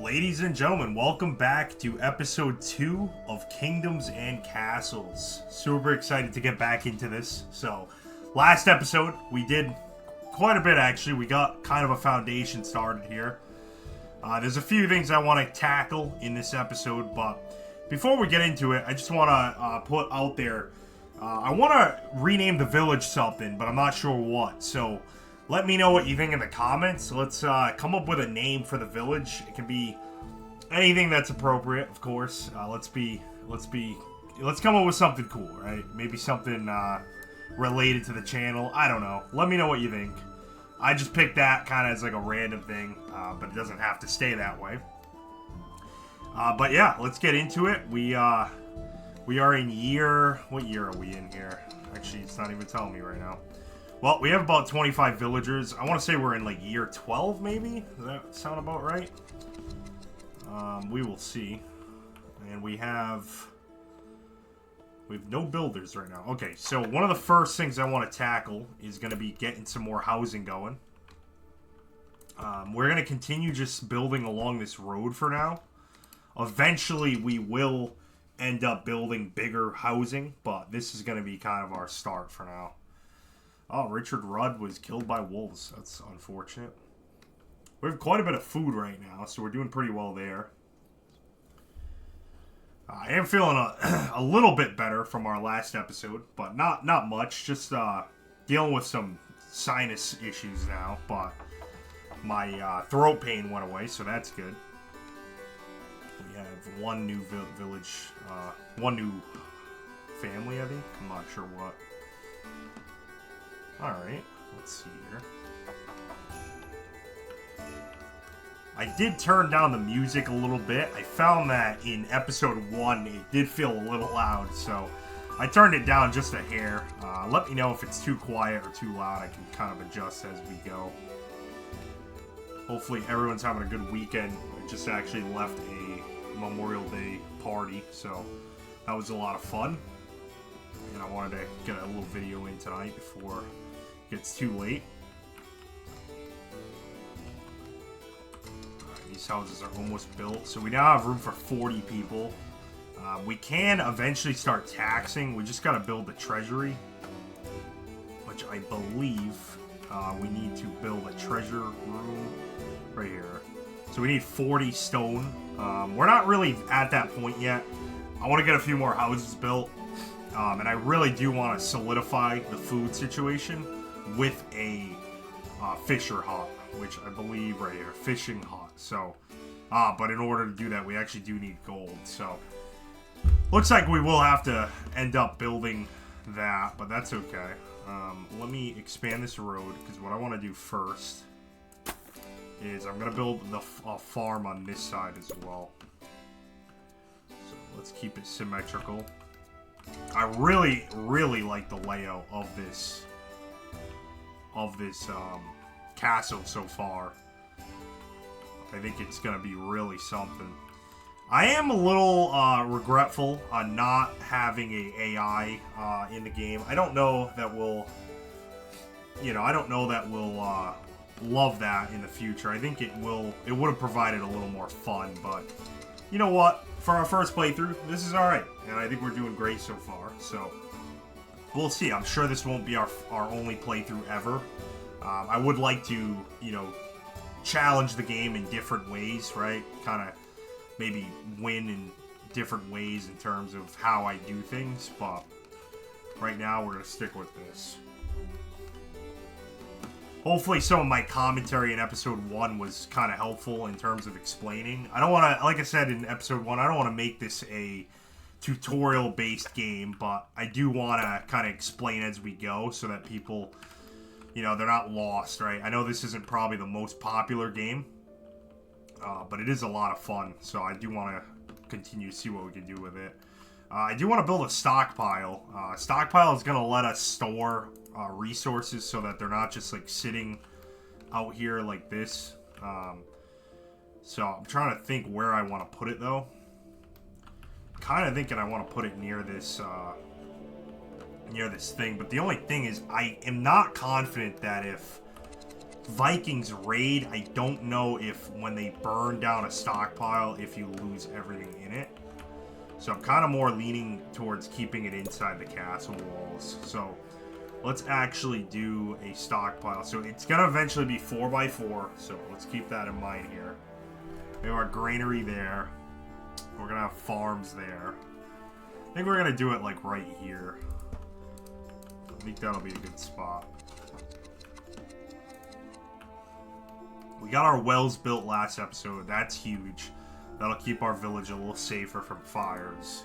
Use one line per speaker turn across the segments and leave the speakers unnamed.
Ladies and gentlemen, welcome back to episode 2 of Kingdoms and Castles. Super excited to get back into this. So, last episode, we did quite a bit actually. We got kind of a foundation started here. There's a few things I want to tackle in this episode, but before we get into it, I just want to put out there, I want to rename the village something, but I'm not sure what. So, let me know what you think in the comments. Let's come up with a name for the village. It can be anything that's appropriate, of course. Let's come up with something cool, right? Maybe something related to the channel. I don't know. Let me know what you think. I just picked that kind of as like a random thing, but it doesn't have to stay that way. But yeah, let's get into it. We are in year. What year are we in here? Actually, it's not even telling me right now. Well, we have about 25 villagers. I want to say we're in like year 12, maybe? Does that sound about right? We will see. And we have no builders right now. Okay, so one of the first things I want to tackle is going to be getting some more housing going. We're going to continue just building along this road for now. Eventually, we will end up building bigger housing, but this is going to be kind of our start for now. Oh, Richard Rudd was killed by wolves. That's unfortunate. We have quite a bit of food right now, so we're doing pretty well there. I am feeling a little bit better from our last episode, but not much. Just dealing with some sinus issues now, but my throat pain went away, so that's good. We have one new village, one new family, I think. I'm not sure what. Alright, let's see here. I did turn down the music a little bit. I found that in episode 1 it did feel a little loud, so I turned it down just a hair. Let me know if it's too quiet or too loud. I can kind of adjust as we go. Hopefully everyone's having a good weekend. I just actually left a Memorial Day party, so that was a lot of fun. And I wanted to get a little video in tonight before it gets too late. These houses are almost built, so we now have room for 40 people. We can eventually start taxing. We just got to build the treasury, which I believe we need to build a treasure room right here. So we need 40 stone. We're not really at that point yet. I want to get a few more houses built, and I really do want to solidify the food situation with a fisher hut, which I believe right here, fishing hut. So, but in order to do that, we actually do need gold. So, looks like we will have to end up building that, but that's okay. Let me expand this road, because what I want to do first is I'm going to build a farm on this side as well. So, let's keep it symmetrical. I really, really like the layout of this castle so far. I think it's going to be really something. I am a little regretful on not having a AI in the game. I don't know that we'll, love that in the future. I think it would have provided a little more fun, but you know what? For our first playthrough, this is alright, and I think we're doing great so far, so we'll see. I'm sure this won't be our only playthrough ever. I would like to, challenge the game in different ways, right? Kind of maybe win in different ways in terms of how I do things, but right now we're going to stick with this. Hopefully some of my commentary in episode 1 was kind of helpful in terms of explaining. I don't want to, like I said in episode 1, I don't want to make this a tutorial-based game, but I do want to kind of explain as we go so that people, they're not lost, right? I know this isn't probably the most popular game, but it is a lot of fun, so I do want to continue to see what we can do with it. I do want to build a stockpile. Stockpile is going to let us store resources so that they're not just like sitting out here like this. So I'm trying to think where I want to put it though. Kind of thinking I want to put it near this thing, but the only thing is I am not confident that if Vikings raid, I don't know if when they burn down a stockpile, if you lose everything in it. So I'm kind of more leaning towards keeping it inside the castle walls. So let's actually do a stockpile. So it's going to eventually be 4x4. So let's keep that in mind here. We have our granary there. We're going to have farms there. I think we're going to do it like right here. I think that'll be a good spot. We got our wells built last episode. That's huge. That'll keep our village a little safer from fires.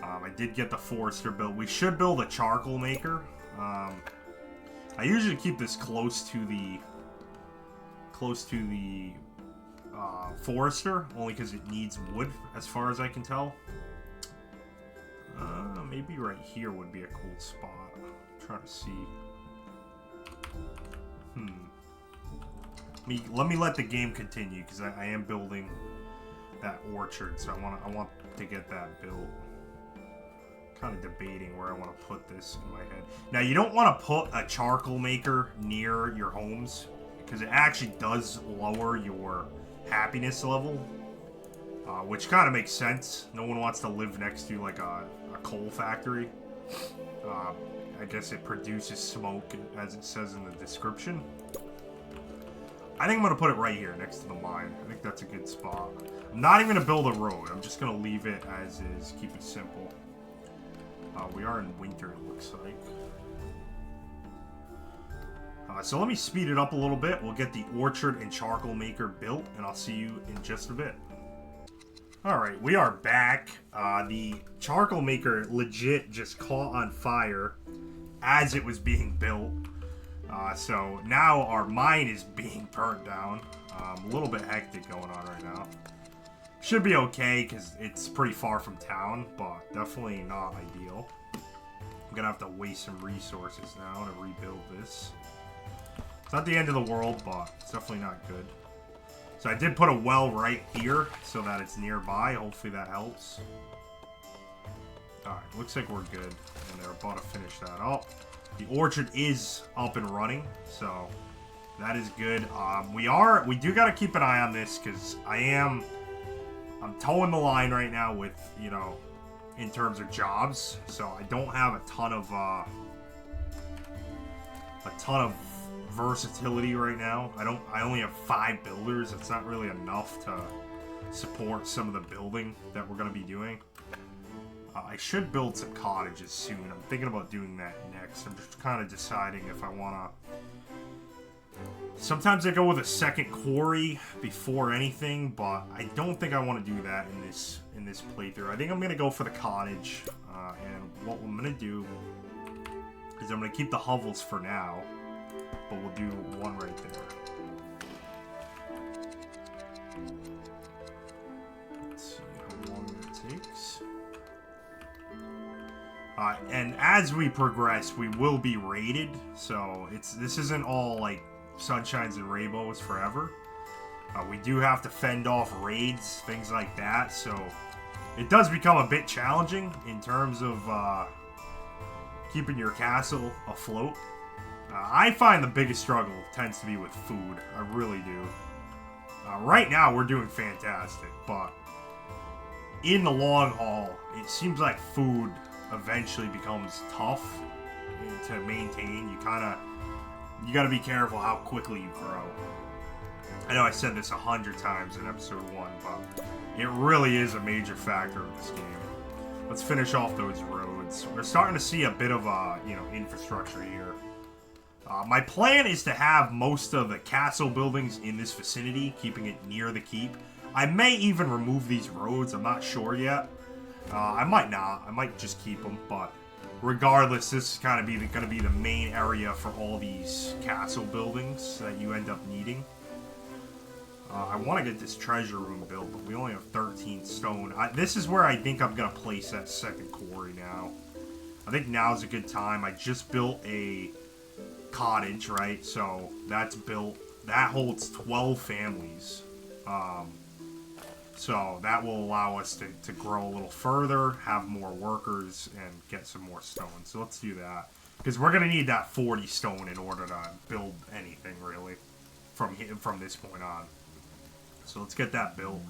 I did get the forester built. We should build a charcoal maker. I usually keep this close to the forester, only because it needs wood, as far as I can tell. Maybe right here would be a cool spot. I'm trying to see. Let me let the game continue, because I am building that orchard, so I want to get that built. Kind of debating where I want to put this in my head. Now, you don't want to put a charcoal maker near your homes, because it actually does lower your happiness level, which kind of makes sense. No one wants to live next to like a coal factory. I guess it produces smoke, as it says in the description. I think I'm going to put it right here next to the mine. I think that's a good spot. I'm not even going to build a road. I'm just going to leave it as is. Keep it simple. We are in winter, it looks like. So let me speed it up a little bit. We'll get the orchard and charcoal maker built, and I'll see you in just a bit. Alright, we are back. The charcoal maker legit just caught on fire as it was being built. So now our mine is being burnt down. A little bit hectic going on right now. Should be okay because it's pretty far from town, but definitely not ideal. I'm gonna have to waste some resources now to rebuild this. It's not the end of the world, but it's definitely not good. So I did put a well right here so that it's nearby. Hopefully that helps. Alright, looks like we're good. And they're about to finish that up. The orchard is up and running, so that is good. We do got to keep an eye on this because I'm towing the line right now with, you know, in terms of jobs. So I don't have a ton of versatility right now. I only have 5 builders. It's not really enough to support some of the building that we're going to be doing. I should build some cottages soon. I'm thinking about doing that next. I'm just kind of deciding if I want to... Sometimes I go with a second quarry before anything, but I don't think I want to do that in this playthrough. I think I'm going to go for the cottage, and what I'm going to do is I'm going to keep the hovels for now, but we'll do one right there. Let's see how long it takes. And as we progress, we will be raided, so this isn't all like sunshines and rainbows forever. We do have to fend off raids, things like that, so it does become a bit challenging in terms of keeping your castle afloat. I find the biggest struggle tends to be with food. I really do. Right now, we're doing fantastic, but in the long haul, it seems like food eventually becomes tough to maintain. You got to be careful how quickly you grow. I know I said this 100 times in episode 1, but it really is a major factor of this game. Let's finish off those roads. We're starting to see a bit of infrastructure here. My plan is to have most of the castle buildings in this vicinity, keeping it near the keep. I may even remove these roads. I'm not sure yet. I might not. I might just keep them, but regardless, this is kind of going to be the main area for all these castle buildings that you end up needing. I want to get this treasure room built, but we only have 13 stone. This is where I think I'm going to place that second quarry now. I think now's a good time. I just built a cottage, right? So that's built. That holds 12 families. So that will allow us to grow a little further, have more workers, and get some more stone. So let's do that. Because we're going to need that 40 stone in order to build anything, really, from this point on. So let's get that built.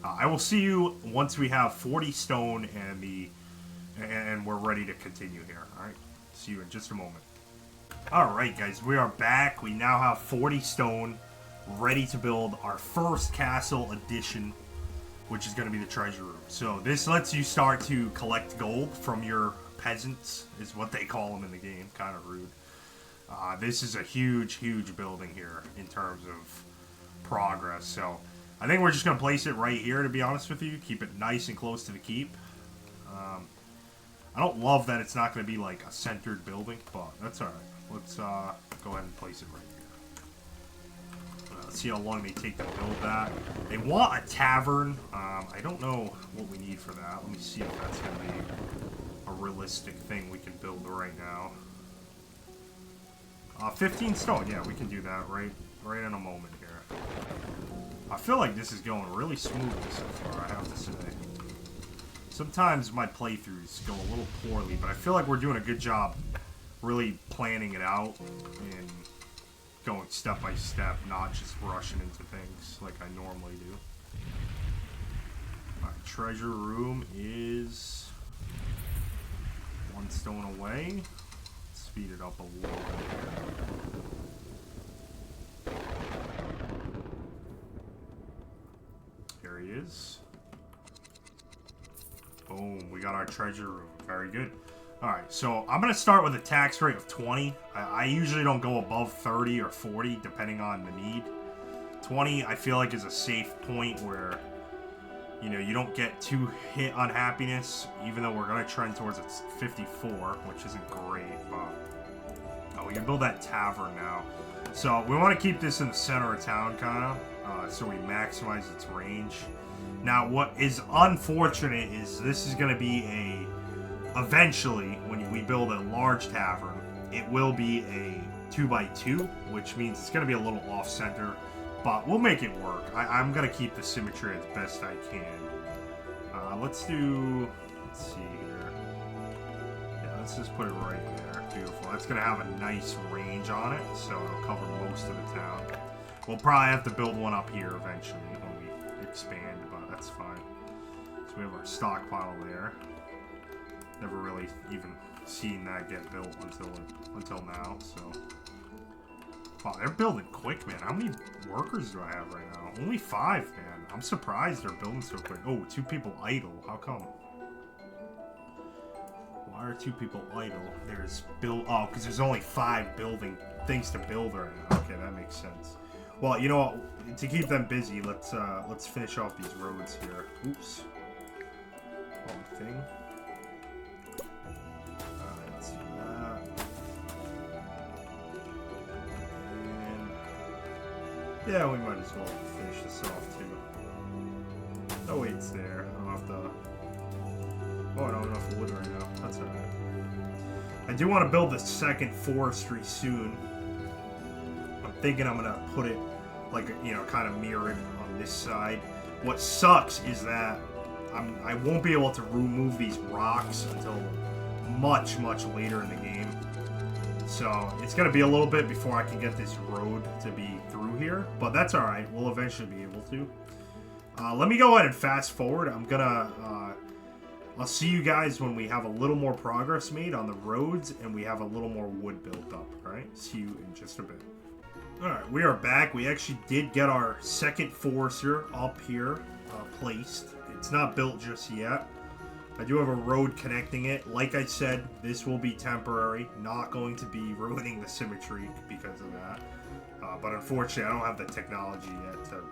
I will see you once we have 40 stone and we're ready to continue here. Alright, see you in just a moment. Alright guys, we are back. We now have 40 stone ready to build our first castle addition, which is going to be the treasure room. So this lets you start to collect gold from your peasants, is what they call them in the game. Kind of rude. This is a huge building here in terms of progress. So I think we're just going to place it right here, to be honest with you. Keep it nice and close to the keep. I don't love that it's not going to be like a centered building, but that's alright. Let's go ahead and place it right here. Let's see how long they take to build that. They want a tavern. I don't know what we need for that. Let me see if that's going to be a realistic thing we can build right now. 15 stone. Yeah, we can do that right in a moment here. I feel like this is going really smoothly so far, I have to say. Sometimes my playthroughs go a little poorly, but I feel like we're doing a good job really planning it out and going step by step, not just rushing into things like I normally do. Alright, treasure room is 1 stone away. Speed it up a little bit here. Here he is. Boom, we got our treasure room. Very good. Alright, so I'm going to start with a tax rate of 20. I usually don't go above 30 or 40, depending on the need. 20, I feel like, is a safe point where, you know, you don't get too hit on happiness, even though we're going to trend towards a 54, which isn't great, but... Oh, we can build that tavern now. So, we want to keep this in the center of town, kind of, so we maximize its range. Now, what is unfortunate is this is going to be eventually, when we build a large tavern, it will be a 2x2, which means it's going to be a little off-center, but we'll make it work. I'm going to keep the symmetry as best I can. Let's see here. Yeah, let's just put it right there. Beautiful. That's going to have a nice range on it, so it'll cover most of the town. We'll probably have to build one up here eventually when we expand, but that's fine. So we have our stockpile there. Never really even seen that get built until now, so... Wow, they're building quick, man. How many workers do I have right now? Only 5, man. I'm surprised they're building so quick. Oh, 2 people idle. How come? Why are 2 people idle? There's oh, because there's only 5 building things to build right now. Okay, that makes sense. Well, you know what? To keep them busy, let's finish off these roads here. Oops. Wrong thing. Let's do that. And yeah, we might as well finish this off too. Oh wait, it's there. I don't have to. Oh, I don't have enough wood right now. That's alright. I do want to build the second forestry soon. I'm thinking I'm gonna put it like, you know, kind of mirrored on this side. What sucks is that I won't be able to remove these rocks until much later in the game. So it's gonna be a little bit before I can get this road to be through here, but that's alright. We'll eventually be able to. Let me go ahead and fast forward. I'll see you guys when we have a little more progress made on the roads and we have a little more wood built up. Alright, see you in just a bit. Alright, we are back. We actually did get our second forester up here placed. It's not built just yet. I do have a road connecting it. Like I said, this will be temporary. Not going to be ruining the symmetry because of that. But unfortunately, I don't have the technology yet to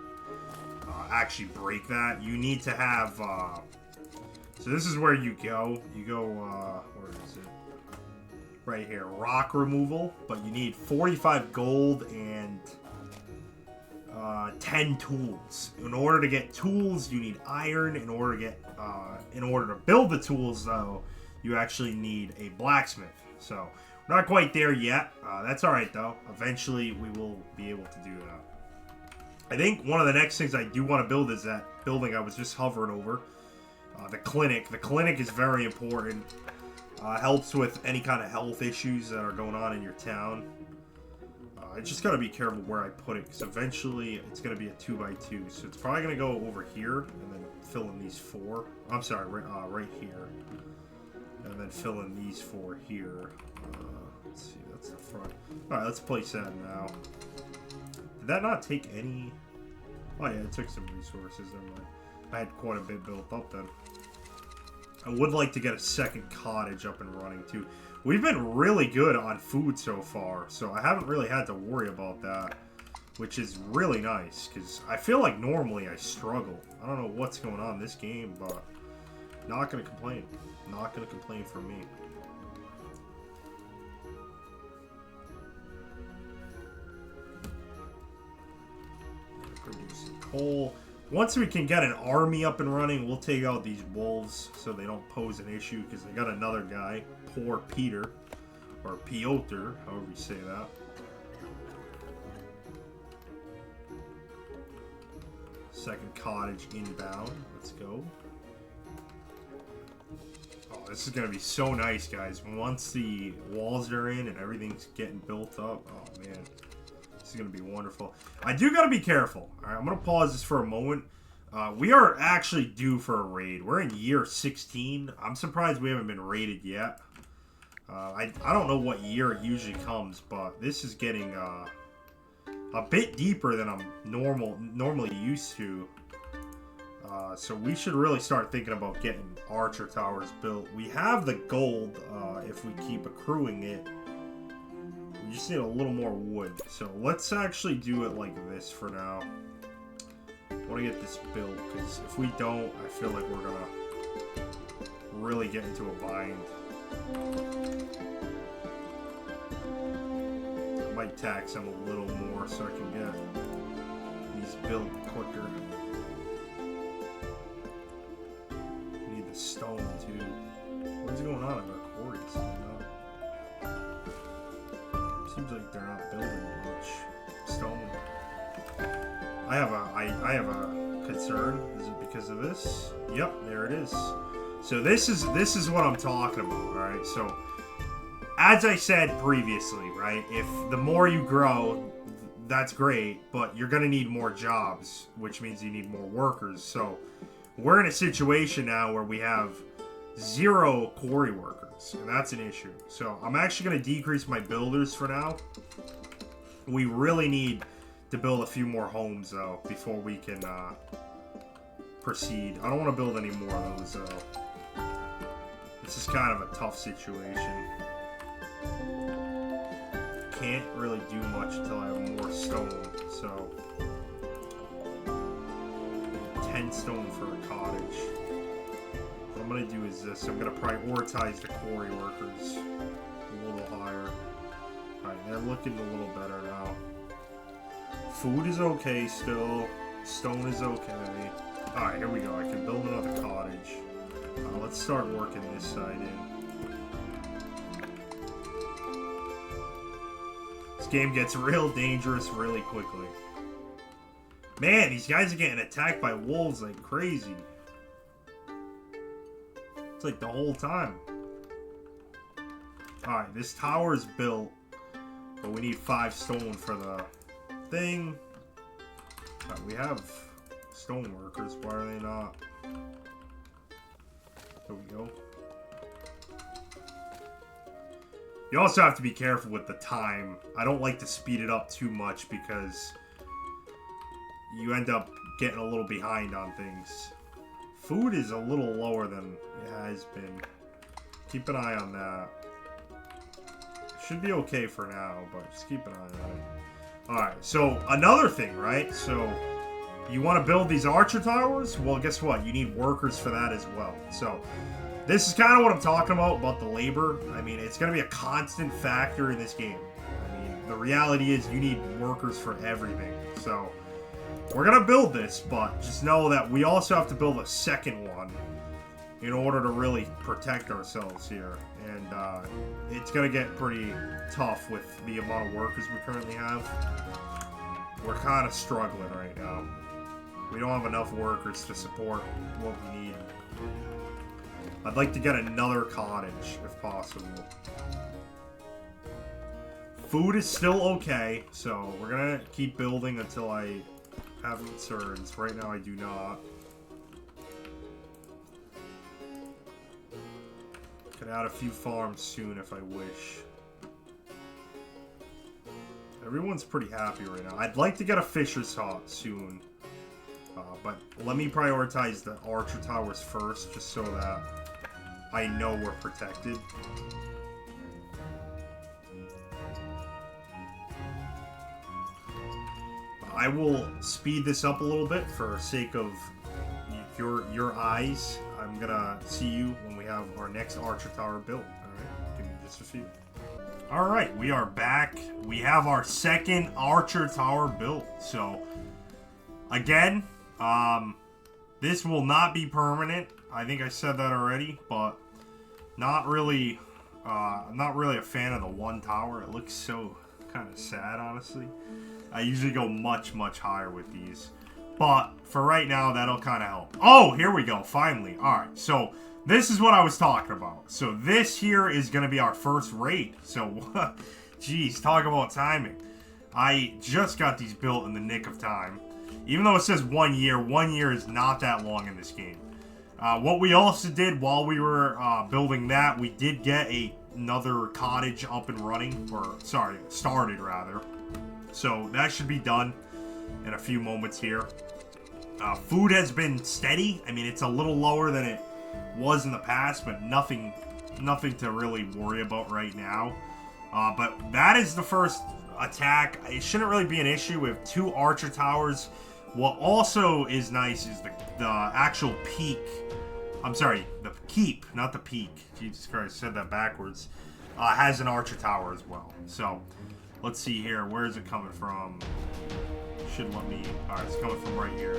actually break that. You need to have... so this is where you go. You go... where is it? Right here. Rock removal. But you need 45 gold and... 10 tools. In order to get tools, you need iron. In order to build the tools, though, you actually need a blacksmith. So, we're not quite there yet. That's alright, though. Eventually, we will be able to do that. I think one of the next things I do want to build is that building I was just hovering over. The clinic. The clinic is very important. Helps with any kind of health issues that are going on in your town. I just gotta be careful where I put it, because eventually it's gonna be a 2x2. So it's probably gonna go over here and then fill in these 4. I'm sorry, right here, and then fill in these 4 here. Let's see, that's the front. All right, let's place that now. Did that not take any? Oh yeah, it took some resources. Never mind. I had quite a bit built up then. I would like to get a second cottage up and running too. We've been really good on food so far, so I haven't really had to worry about that, which is really nice, because I feel like normally I struggle. I don't know what's going on in this game, but not going to complain. Not going to complain for me. Producing coal. Once we can get an army up and running, we'll take out these wolves so they don't pose an issue, because they got another guy, poor Peter, or Piotr, however you say that. Second cottage inbound. Let's go. Oh, this is going to be so nice, guys. Once the walls are in and everything's getting built up, oh man. This is going to be wonderful. I do got to be careful. All right, I'm going to pause this for a moment. We are actually due for a raid. We're in year 16. I'm surprised we haven't been raided yet. I don't know what year it usually comes, but this is getting a bit deeper than I'm normally used to. So we should really start thinking about getting archer towers built. We have the gold if we keep accruing it. We just need a little more wood. So let's actually do it like this for now. I want to get this built, because if we don't, I feel like we're going to really get into a bind. I might tax them a little more so I can get these built quicker. We need the stone too. What's going on in our quarries? Seems like they're not building much stone. I have a concern. Is it because of this? Yep, there it is. So this is what I'm talking about, all right? So as I said previously, right? If the more you grow, that's great, but you're going to need more jobs, which means you need more workers. So we're in a situation now where we have 0 quarry workers, and that's an issue. So I'm actually going to decrease my builders for now. We really need to build a few more homes, though, before we can proceed. I don't want to build any more of those, though. This is kind of a tough situation. Can't really do much until I have more stone, so 10 stone for a cottage. What I'm going to do is this. I'm going to prioritize the quarry workers a little higher. Alright, they're looking a little better now. Food is okay still. Stone is okay. Alright, here we go. I can build another cottage. Let's start working this side in. This game gets real dangerous really quickly. Man, these guys are getting attacked by wolves like crazy. It's like the whole time. Alright, this tower is built, but we need 5 stone for the thing. Right, we have stone workers. Why are they not? There we go. You also have to be careful with the time. I don't like to speed it up too much because you end up getting a little behind on things. Food is a little lower than it has been. Keep an eye on that. Should be okay for now, but just keep an eye on it. Alright, so another thing, right? So you want to build these archer towers? Well, guess what? You need workers for that as well. So this is kind of what I'm talking about the labor. I mean, it's going to be a constant factor in this game. I mean, the reality is you need workers for everything. So we're going to build this, but just know that we also have to build a second one in order to really protect ourselves here. And it's going to get pretty tough with the amount of workers we currently have. We're kind of struggling right now. We don't have enough workers to support what we need. I'd like to get another cottage, if possible. Food is still okay, so we're gonna keep building until I have concerns. Right now, I do not. Could add a few farms soon if I wish. Everyone's pretty happy right now. I'd like to get a fisher's hut soon. But let me prioritize the archer towers first, just so that I know we're protected. I will speed this up a little bit for sake of your eyes. I'm gonna see you when we have our next archer tower built. Alright, give me just a few. Alright, we are back. We have our second archer tower built. So, again, this will not be permanent. I think I said that already, but not really a fan of the one tower. It looks so kind of sad, honestly. I usually go much, much higher with these. But for right now, that'll kind of help. Oh, here we go, finally. Alright, so this is what I was talking about. So this here is going to be our first raid. So, geez, talk about timing. I just got these built in the nick of time. Even though it says 1 year is not that long in this game. What we also did while we were building that, we did get another cottage up and running. Or, sorry, started rather. So that should be done in a few moments here. Food has been steady. I mean, it's a little lower than it was in the past, but nothing to really worry about right now. But that is the first attack. It shouldn't really be an issue with 2 archer towers. What also is nice is the actual peak. I'm sorry, the keep, not the peak. Jesus Christ, I said that backwards. Has an archer tower as well. So, let's see here. Where is it coming from? Should let me... Alright, it's coming from right here.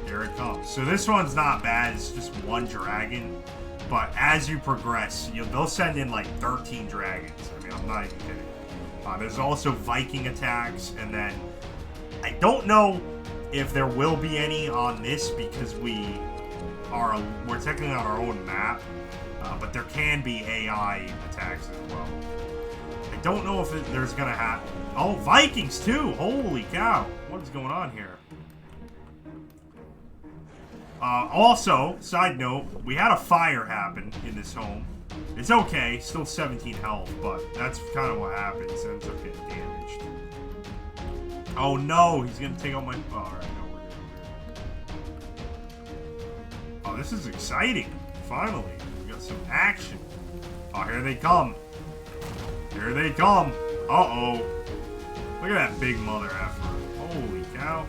There it comes. So this one's not bad. It's just 1 dragon. But as you progress, they'll send in like 13 dragons. I mean, I'm not even kidding. There's also Viking attacks. And then I don't know if there will be any on this because we're technically on our own map. But there can be AI attacks as well. I don't know if there's gonna happen. Oh, Vikings too! Holy cow! What is going on here? Also, side note, we had a fire happen in this home. It's okay, still 17 health, but that's kind of what happens. It ends up getting damaged. Oh no, he's gonna take out my... Oh, alright, no, we're good. Oh, this is exciting. Finally, we got some action. Oh, here they come. Here they come. Uh-oh. Look at that big mother effer. Holy cow.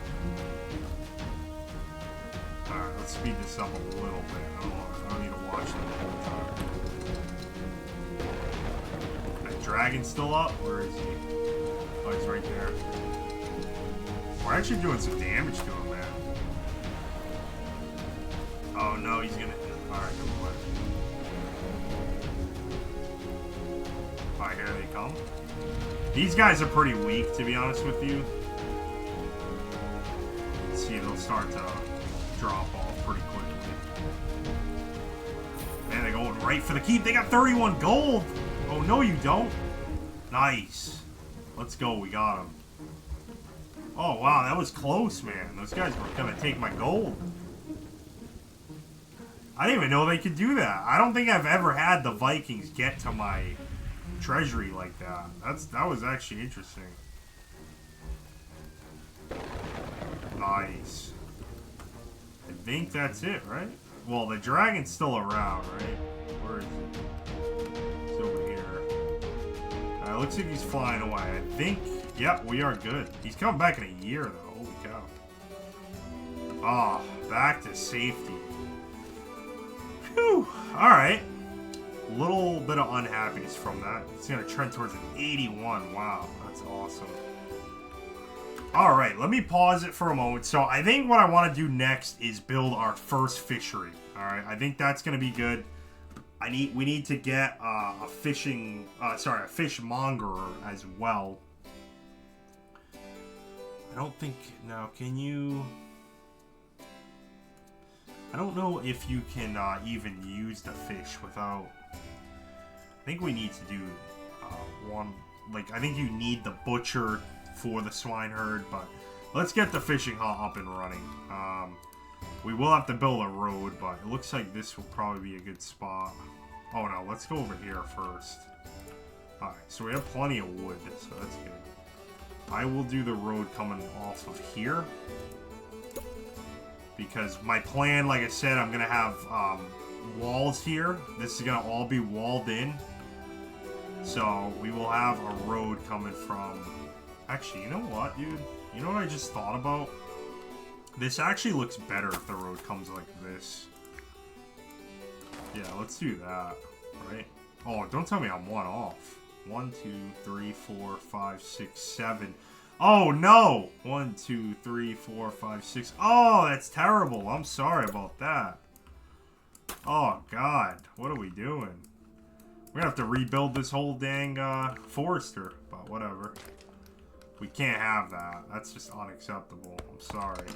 Alright, let's speed this up a little bit. I don't need to watch them the whole time. That dragon's still up? Where is he? Oh, he's right there. We're actually doing some damage to him, man. Oh no, he's gonna... Alright, go for it. Alright, here they come. These guys are pretty weak, to be honest with you. Let's see, they'll start to drop off pretty quickly. Man, they're going right for the keep. They got 31 gold! Oh, no, you don't. Nice. Let's go, we got them. Oh, wow, that was close, man. Those guys were gonna take my gold. I didn't even know they could do that. I don't think I've ever had the Vikings get to my treasury like that. That was actually interesting. Nice. I think that's it, right? Well, the dragon's still around, right? Where is it? It's over here. It looks like he's flying away. I think, yep, we are good. He's coming back in a year, though. Holy cow. Ah, back to safety. Whew. Alright. Little bit of unhappiness from that. It's going to trend towards an 81. Wow, that's awesome. Alright, let me pause it for a moment. So I think what I want to do next is build our first fishery. Alright, I think that's going to be good. We need to get a fishmonger as well. I don't think... Now, can you... I don't know if you can even use the fish without... I think we need to do one... Like, I think you need the butcher for the swine herd, but let's get the fishing hut up and running. We will have to build a road, but it looks like this will probably be a good spot. Oh no, let's go over here first. Alright, so we have plenty of wood, so that's good. I will do the road coming off of here. Because my plan, like I said, I'm going to have walls here. This is going to all be walled in. So we will have a road coming from... Actually, you know what, dude? You know what I just thought about? This actually looks better if the road comes like this. Yeah, let's do that, right? Oh, don't tell me I'm one off. 1, 2, 3, 4, 5, 6, 7. Oh, no! 1, 2, 3, 4, 5, 6. Oh, that's terrible. I'm sorry about that. Oh, God. What are we doing? We're gonna have to rebuild this whole dang forester, but whatever. We can't have that. That's just unacceptable. I'm sorry.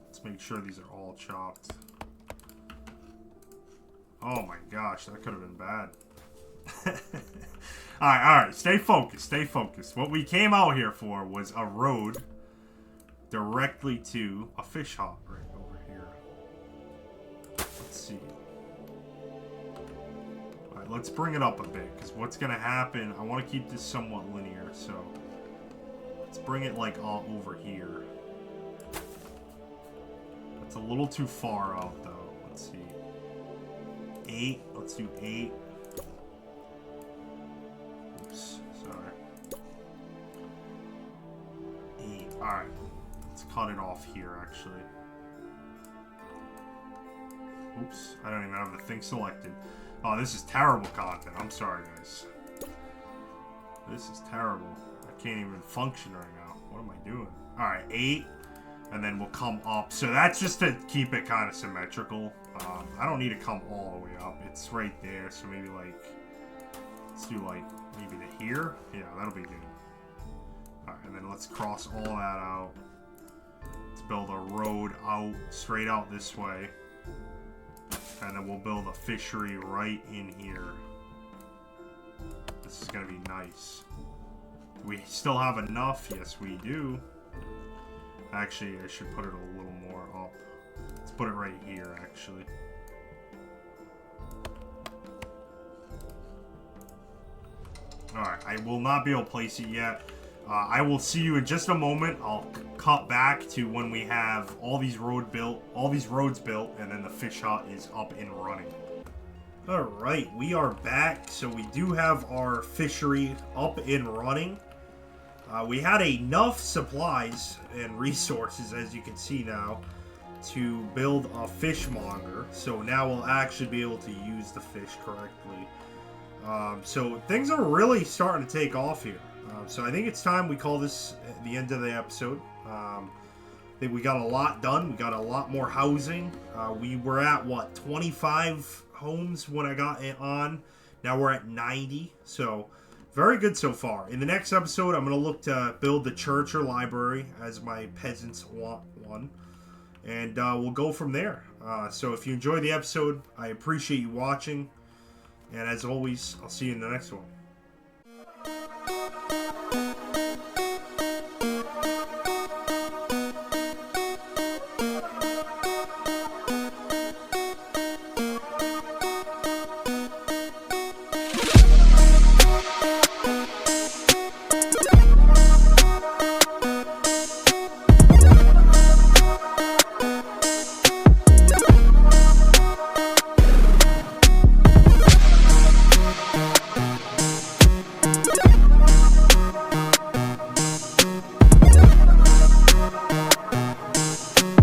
Let's make sure these are all chopped. Oh my gosh, that could have been bad. Alright, stay focused, stay focused. What we came out here for was a road directly to a fish hut right over here. Let's see. Alright, let's bring it up a bit, because what's going to happen, I want to keep this somewhat linear, so let's bring it like all over here. That's a little too far out though. Let's see. 8, let's do 8. Oops, sorry. 8, alright. Let's cut it off here, actually. Oops, I don't even have the thing selected. Oh, this is terrible content. I'm sorry, guys. This is terrible. I can't even function right now. What am I doing? Alright, 8. And then we'll come up. So that's just to keep it kind of symmetrical. I don't need to come all the way up. It's right there. So maybe like, let's do like maybe to here. Yeah, that'll be good. All right, and then let's cross all that out. Let's build a road out, straight out this way. And then we'll build a fishery right in here. This is gonna be nice. Do we still have enough? Yes, we do. Actually, I should put it a little more up. Let's put it right here, actually. Alright, I will not be able to place it yet. I will see you in just a moment. I'll cut back to when we have all these roads built, and then the fish hut is up and running. Alright, we are back. So we do have our fishery up and running. We had enough supplies and resources, as you can see now, to build a fishmonger. So now we'll actually be able to use the fish correctly. So things are really starting to take off here. So I think it's time we call this the end of the episode. I think we got a lot done. We got a lot more housing. We were at, what, 25 homes when I got it on. Now we're at 90. So very good so far. In the next episode, I'm going to look to build the church or library as my peasants want one. And we'll go from there. So if you enjoyed the episode, I appreciate you watching. And as always, I'll see you in the next one.